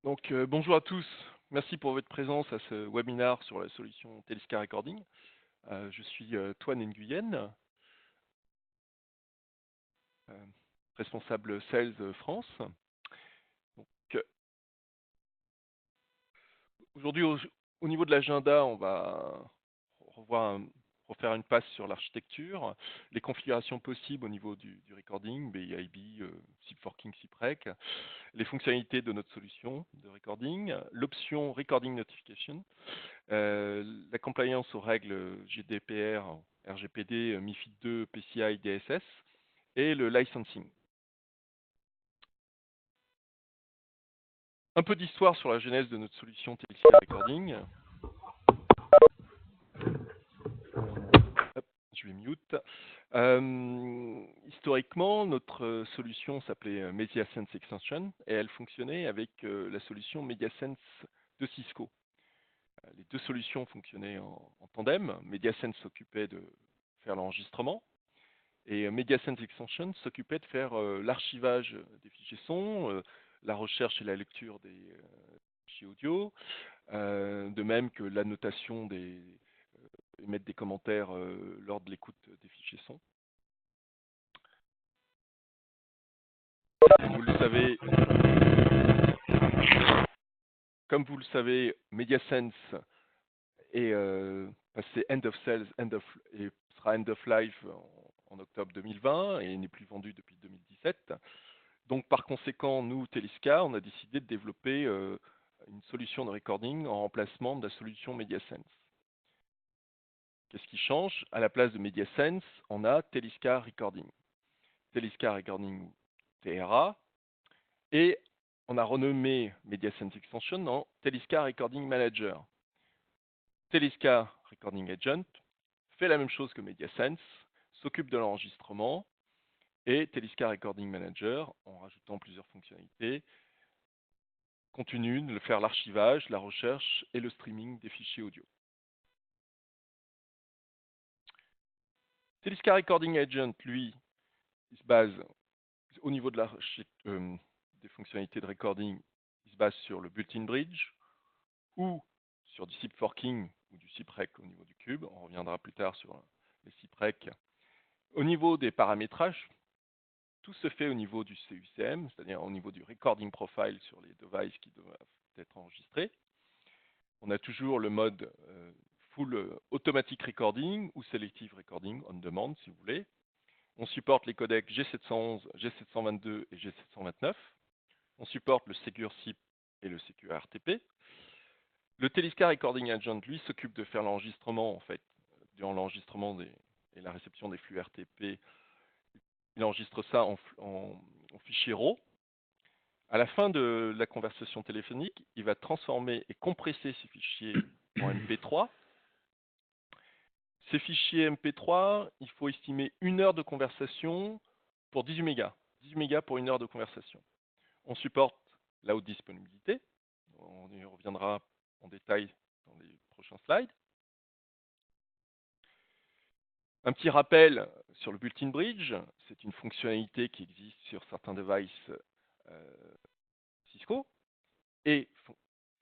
Bonjour à tous. Merci pour votre présence à ce webinaire sur la solution Teliska Recording. Je suis Toine Nguyen, euh, responsable Sales France. Donc, euh, Aujourd'hui, au niveau de l'agenda, on va refaire une passe sur l'architecture, les configurations possibles au niveau du recording, BIB, SIP forking, SIP-Rec, les fonctionnalités de notre solution de recording, l'option Recording Notification, la compliance aux règles GDPR, RGPD, MiFID II, PCI, DSS et le licensing. Un peu d'histoire sur la genèse de notre solution Teliska Recording. Hop, je vais mute. Historiquement, notre solution s'appelait MediaSense Extension et elle fonctionnait avec la solution MediaSense de Cisco. Les deux solutions fonctionnaient en tandem. MediaSense s'occupait de faire l'enregistrement et MediaSense Extension s'occupait de faire l'archivage des fichiers son, la recherche et la lecture des fichiers audio, de même que l'annotation et mettre des commentaires lors de l'écoute des fichiers son. Comme vous le savez, MediaSense est passé end of sales, et sera end of life en octobre 2020 et n'est plus vendu depuis 2017. Donc par conséquent, nous, Teliska, on a décidé de développer une solution de recording en remplacement de la solution MediaSense. Qu'est-ce qui change? À la place de MediaSense, on a Teliska Recording. Teliska Recording TRA. Et on a renommé MediaSense Extension en Teliska Recording Manager. Teliska Recording Agent fait la même chose que MediaSense, s'occupe de l'enregistrement, et Teliska Recording Manager, en rajoutant plusieurs fonctionnalités, continue de faire l'archivage, la recherche et le streaming des fichiers audio. Teliska Recording Agent, lui, il se base au niveau de des fonctionnalités de recording, il se base sur le built-in bridge ou sur du SIP forking ou du SIP-Rec au niveau du cube. On reviendra plus tard sur les SIP-Rec. Au niveau des paramétrages, tout se fait au niveau du CUCM, c'est-à-dire au niveau du recording profile sur les devices qui doivent être enregistrés. On a toujours le mode full automatic recording ou selective recording on demand, si vous voulez. On supporte les codecs G711, G722 et G729. On supporte le Secure SIP et le Secure RTP. Le Teliska Recording Agent, lui, s'occupe de faire l'enregistrement, en fait, durant l'enregistrement et la réception des flux RTP. Il enregistre ça en fichier RAW. À la fin de la conversation téléphonique, il va transformer et compresser ces fichiers en MP3. Ces fichiers MP3, il faut estimer 1 heure de conversation pour 18 mégas. 18 mégas pour 1 heure de conversation. On supporte la haute disponibilité. On y reviendra en détail dans les prochains slides. Un petit rappel sur le built-in bridge, c'est une fonctionnalité qui existe sur certains devices Cisco et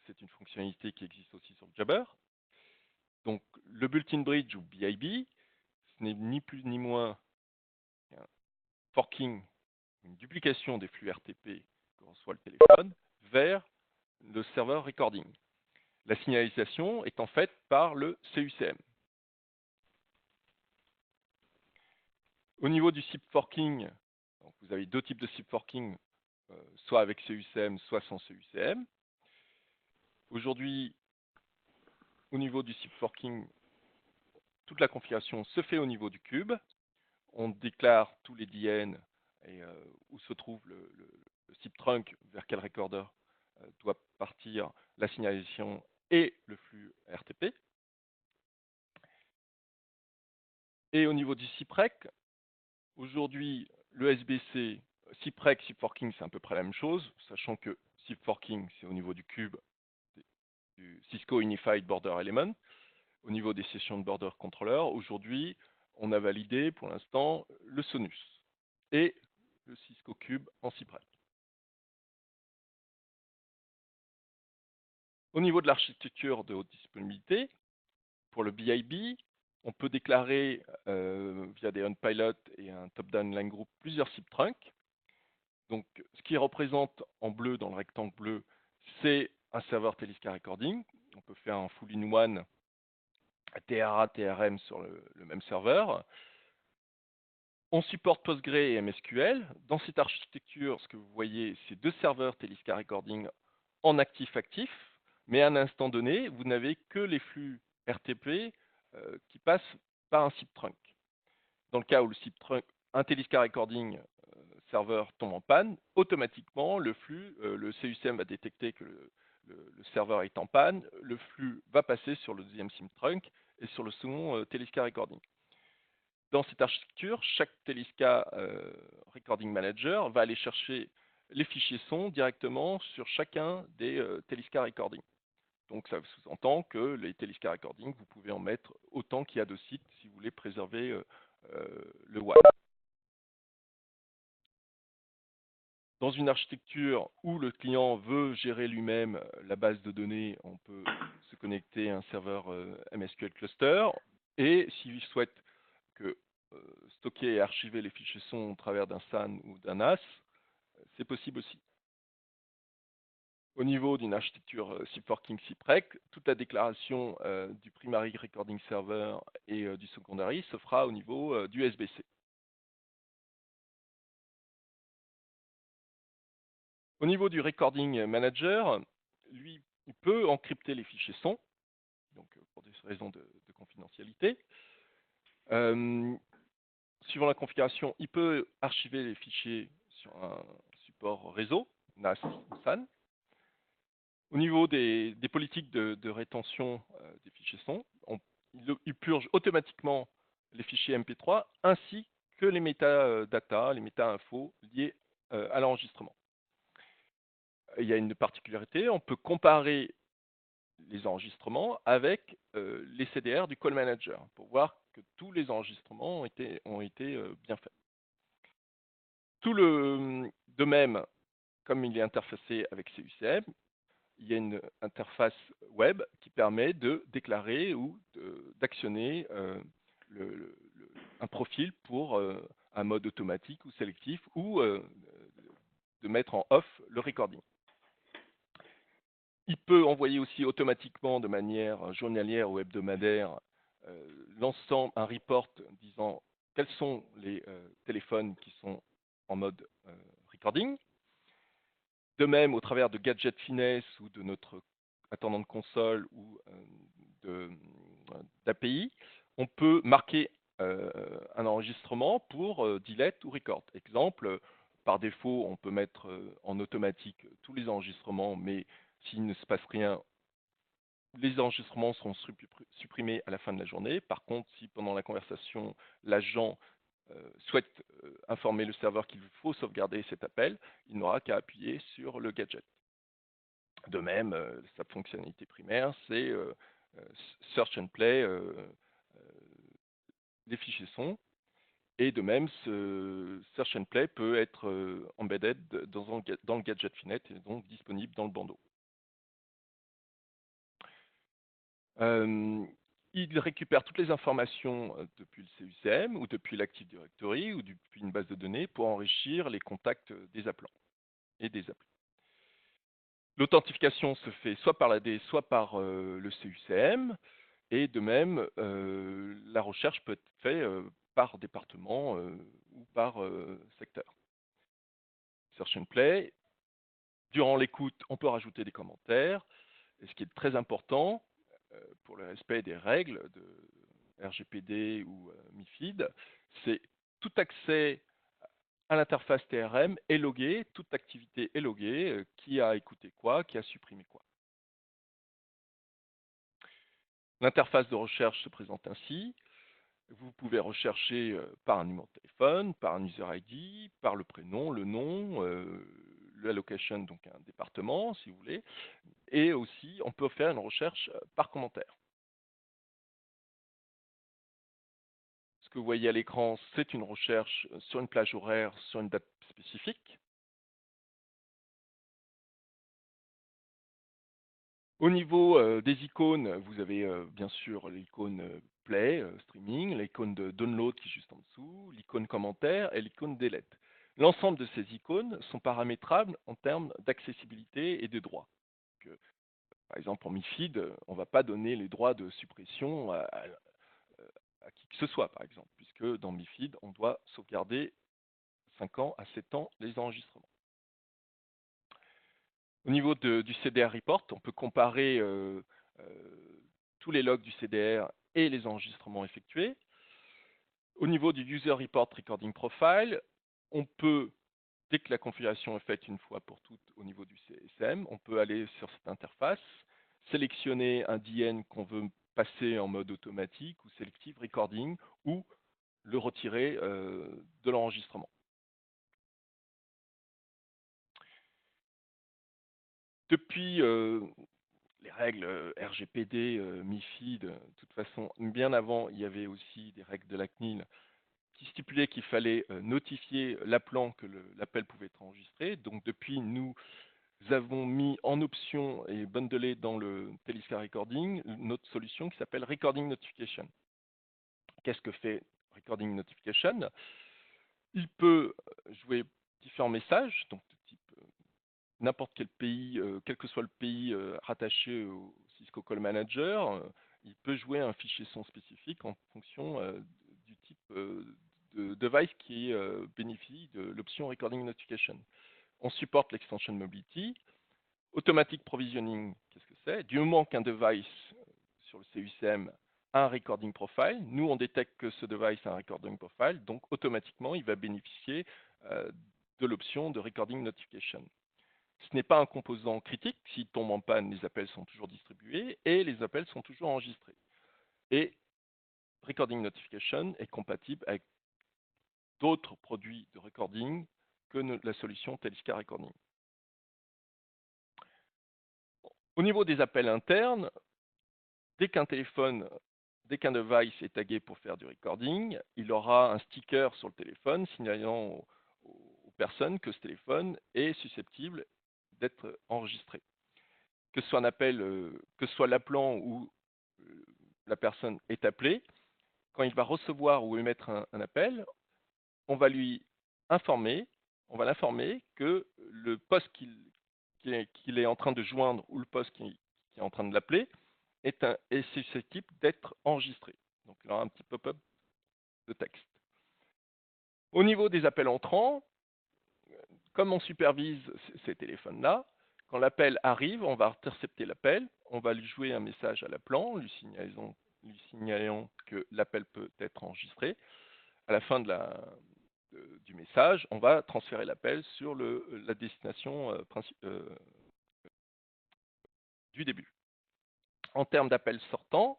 c'est une fonctionnalité qui existe aussi sur le Jabber. Donc le built-in bridge ou BIB, ce n'est ni plus ni moins qu'un forking, une duplication des flux RTP que reçoit le téléphone vers le serveur recording. La signalisation est en fait par le CUCM. Au niveau du SIP forking, donc vous avez deux types de SIP forking, soit avec CUCM, soit sans CUCM. Aujourd'hui, au niveau du SIP forking, toute la configuration se fait au niveau du cube. On déclare tous les DN et où se trouve le SIP trunk, vers quel recorder doit partir la signalisation et le flux RTP. Et au niveau du SIP-Rec, aujourd'hui, le SBC, SIP-Rec, SIP forking, c'est à peu près la même chose, sachant que SIP forking, c'est au niveau du cube du Cisco Unified Border Element. Au niveau des sessions de border controller, aujourd'hui, on a validé pour l'instant le Sonus et le Cisco Cube en SIP-Rec. Au niveau de l'architecture de haute disponibilité, pour le BIB, on peut déclarer via des onPilot et un top-down line group plusieurs SIP trunks. Donc, ce qui représente en bleu dans le rectangle bleu, c'est un serveur Teliska Recording. On peut faire un full-in-one TRA, TRM sur le même serveur. On supporte Postgre et MSQL. Dans cette architecture, ce que vous voyez, c'est deux serveurs Teliska Recording en actif-actif, mais à un instant donné, vous n'avez que les flux RTP qui passent par un SIP trunk. Dans le cas où le SIP trunk, un Teliska Recording serveur tombe en panne, automatiquement, le flux, le CUCM va détecter que le serveur est en panne, le flux va passer sur le deuxième SIP trunk et sur le second Teliska Recording. Dans cette architecture, chaque Teliska Recording Manager va aller chercher les fichiers son directement sur chacun des Teliska Recording. Donc ça sous-entend que les Teliska Recording, vous pouvez en mettre autant qu'il y a de sites si vous voulez préserver le WAN. Dans une architecture où le client veut gérer lui-même la base de données, on peut se connecter à un serveur MSQL Cluster. Et s'il souhaite que stocker et archiver les fichiers son au travers d'un SAN ou d'un NAS, c'est possible aussi. Au niveau d'une architecture SIP-Forking SIP-Rec, toute la déclaration du primary recording server et du secondary se fera au niveau du SBC. Au niveau du recording manager, lui, il peut encrypter les fichiers son, donc pour des raisons de confidentialité. Suivant la configuration, il peut archiver les fichiers sur un support réseau, NAS ou SAN. Au niveau des politiques de rétention des fichiers son, il purge automatiquement les fichiers MP3 ainsi que les métadata, les méta-infos liés à l'enregistrement. Il y a une particularité, on peut comparer les enregistrements avec les CDR du Call Manager pour voir que tous les enregistrements ont été bien faits. De même, comme il est interfacé avec CUCM, il y a une interface web qui permet de déclarer ou d'actionner un profil pour un mode automatique ou sélectif ou de mettre en off le recording. Il peut envoyer aussi automatiquement de manière journalière ou hebdomadaire un report disant quels sont les téléphones qui sont en mode recording. De même, au travers de Gadget Finesse ou de notre attendant de console ou d'API, on peut marquer un enregistrement pour delete ou record. Exemple, par défaut, on peut mettre en automatique tous les enregistrements, mais s'il ne se passe rien, les enregistrements seront supprimés à la fin de la journée. Par contre, si pendant la conversation, l'agent souhaite informer le serveur qu'il faut sauvegarder cet appel, il n'aura qu'à appuyer sur le gadget. De même, sa fonctionnalité primaire, c'est search and play des fichiers son. Et de même, ce search and play peut être embedded dans le gadget Finet et donc disponible dans le bandeau. Il récupère toutes les informations depuis le CUCM ou depuis l'Active Directory ou depuis une base de données pour enrichir les contacts des appelants et des appelés. L'authentification se fait soit par l'AD, soit par le CUCM. Et de même, la recherche peut être faite par département ou par secteur. Search and Play. Durant l'écoute, on peut rajouter des commentaires. Et ce qui est très important pour le respect des règles de RGPD ou MIFID, c'est tout accès à l'interface TRM est logué, toute activité est loguée, qui a écouté quoi, qui a supprimé quoi. L'interface de recherche se présente ainsi. Vous pouvez rechercher par un numéro de téléphone, par un user ID, par le prénom, le nom, la location, donc un département si vous voulez. Et aussi, on peut faire une recherche par commentaire. Ce que vous voyez à l'écran, c'est une recherche sur une plage horaire, sur une date spécifique. Au niveau des icônes, vous avez bien sûr l'icône Play, streaming, l'icône de download qui est juste en dessous, l'icône commentaire et l'icône delete. L'ensemble de ces icônes sont paramétrables en termes d'accessibilité et de droits. Donc, par exemple, en MIFID, on ne va pas donner les droits de suppression à qui que ce soit, par exemple, puisque dans MIFID, on doit sauvegarder 5 ans à 7 ans les enregistrements. Au niveau du CDR report, on peut comparer tous les logs du CDR et les enregistrements effectués. Au niveau du user report recording profile, on peut, dès que la configuration est faite une fois pour toutes au niveau du CSM, on peut aller sur cette interface, sélectionner un DN qu'on veut passer en mode automatique ou selective recording ou le retirer de l'enregistrement. Depuis les règles RGPD, MIFID, de toute façon, bien avant, il y avait aussi des règles de la CNIL qui stipulaient qu'il fallait notifier l'appelant que l'appel pouvait être enregistré. Donc depuis, nous avons mis en option et bundlé dans le Teliska Recording notre solution qui s'appelle Recording Notification. Qu'est-ce que fait Recording Notification? Il peut jouer différents messages, donc de type n'importe quel pays, quel que soit le pays rattaché au Cisco Call Manager, il peut jouer un fichier son spécifique en fonction du type de device qui bénéficie de l'option Recording Notification. On supporte l'extension Mobility. Automatic Provisioning, qu'est-ce que c'est? Du moment qu'un device sur le CUCM a un recording profile, nous on détecte que ce device a un recording profile, donc automatiquement il va bénéficier de l'option de Recording Notification. Ce n'est pas un composant critique. S'il tombe en panne, les appels sont toujours distribués et les appels sont toujours enregistrés. Et Recording Notification est compatible avec d'autres produits de recording que la solution Teliska Recording. Au niveau des appels internes, dès qu'un device est tagué pour faire du recording, il aura un sticker sur le téléphone signalant aux personnes que ce téléphone est susceptible d'être enregistré. Que ce soit un appel, que ce soit l'appelant ou la personne est appelée, quand il va recevoir ou émettre un appel, on va lui informer, on va l'informer que le poste qu'il est en train de joindre ou le poste qui est en train de l'appeler est susceptible d'être enregistré. Donc il aura un petit pop-up de texte. Au niveau des appels entrants, comme on supervise ces téléphones-là, quand l'appel arrive, on va intercepter l'appel, on va lui jouer un message à l'appelant, lui signalant que l'appel peut être enregistré. À la fin du message, on va transférer l'appel sur la destination du début. En termes d'appels sortants,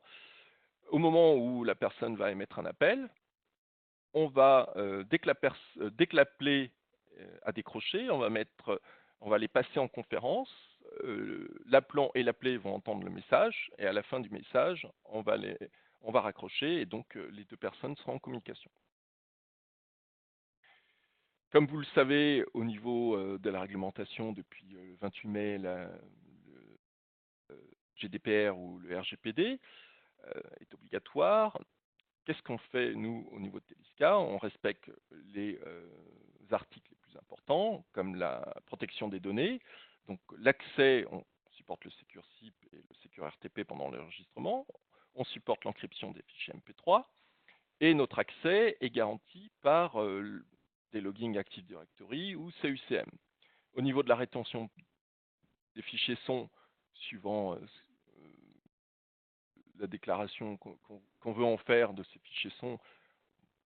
au moment où la personne va émettre un appel, on va, dès que l'appelé a décroché, on va les passer en conférence. L'appelant et l'appelé vont entendre le message et à la fin du message, on va raccrocher et donc les deux personnes seront en communication. Comme vous le savez, au niveau de la réglementation, depuis le 28 mai, le GDPR ou le RGPD est obligatoire. Qu'est-ce qu'on fait, nous, au niveau de Teliska? On respecte les articles les plus importants, comme la protection des données. Donc, l'accès, on supporte le Secure SIP et le Secure RTP pendant l'enregistrement. On supporte l'encryption des fichiers MP3. Et notre accès est garanti par des logging Active Directory ou CUCM. Au niveau de la rétention des fichiers son, suivant la déclaration qu'on veut en faire de ces fichiers son,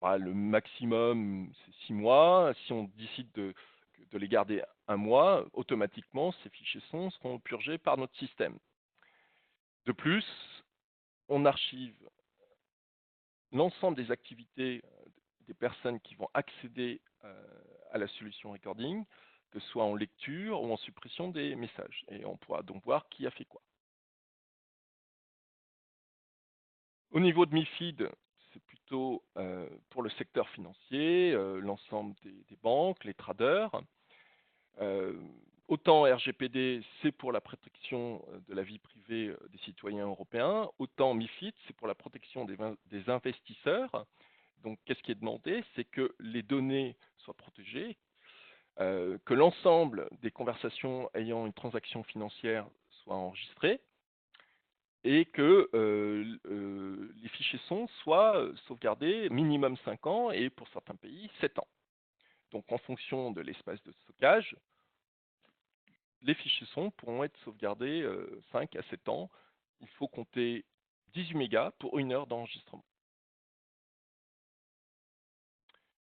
le maximum, c'est 6 mois. Si on décide de les garder un mois, automatiquement, ces fichiers son seront purgés par notre système. De plus, on archive l'ensemble des activités des personnes qui vont accéder à la solution recording, que ce soit en lecture ou en suppression des messages. Et on pourra donc voir qui a fait quoi. Au niveau de MIFID, c'est plutôt pour le secteur financier, l'ensemble des banques, les traders. Autant RGPD, c'est pour la protection de la vie privée des citoyens européens, autant MiFID, c'est pour la protection des investisseurs. Donc, qu'est-ce qui est demandé? C'est que les données soient protégées, que l'ensemble des conversations ayant une transaction financière soient enregistrées et que les fichiers son soient sauvegardés minimum 5 ans et pour certains pays 7 ans. Donc, en fonction de l'espace de stockage, les fichiers son pourront être sauvegardés 5 à 7 ans. Il faut compter 18 mégas pour 1 heure d'enregistrement.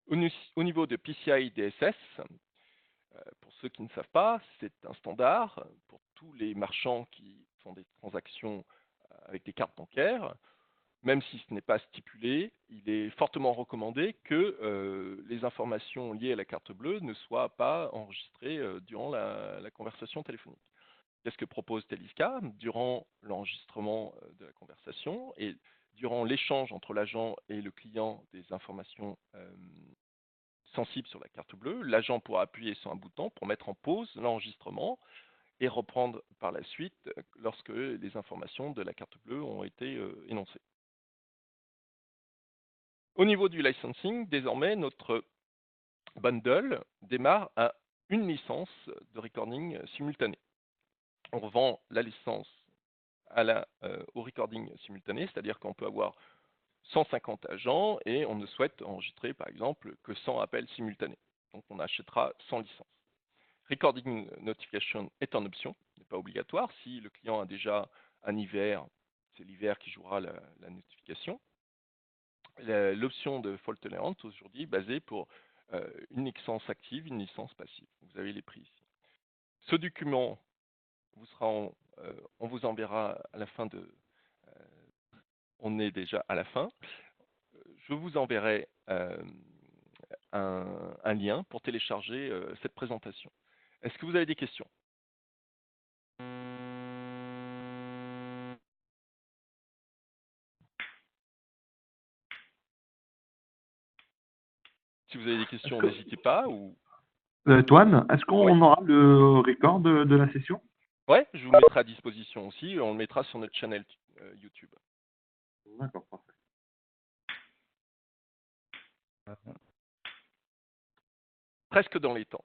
Au niveau de PCI DSS, pour ceux qui ne savent pas, c'est un standard pour tous les marchands qui font des transactions avec des cartes bancaires. Même si ce n'est pas stipulé, il est fortement recommandé que les informations liées à la carte bleue ne soient pas enregistrées durant la conversation téléphonique. Qu'est-ce que propose Teliska? Durant l'enregistrement de la conversation et durant l'échange entre l'agent et le client des informations sensibles sur la carte bleue, l'agent pourra appuyer sur un bouton pour mettre en pause l'enregistrement et reprendre par la suite lorsque les informations de la carte bleue ont été énoncées. Au niveau du licensing, désormais, notre bundle démarre à une licence de recording simultané. On revend la licence au recording simultané, c'est-à-dire qu'on peut avoir 150 agents et on ne souhaite enregistrer par exemple que 100 appels simultanés. Donc on achètera 100 licences. Recording notification est en option, n'est pas obligatoire. Si le client a déjà un IVR, c'est l'IVR qui jouera la notification. L'option de fault tolerant aujourd'hui est basée pour une licence active, une licence passive. Vous avez les prix ici. Ce document on vous enverra à la fin de... on est déjà à la fin. Je vous enverrai un lien pour télécharger cette présentation. Est-ce que vous avez des questions? Si vous avez des questions, n'hésitez pas. Toine, est-ce Oui. qu'on aura le record de la session? Ouais, je vous le mettrai à disposition aussi. On le mettra sur notre channel YouTube. D'accord, parfait. Presque dans les temps.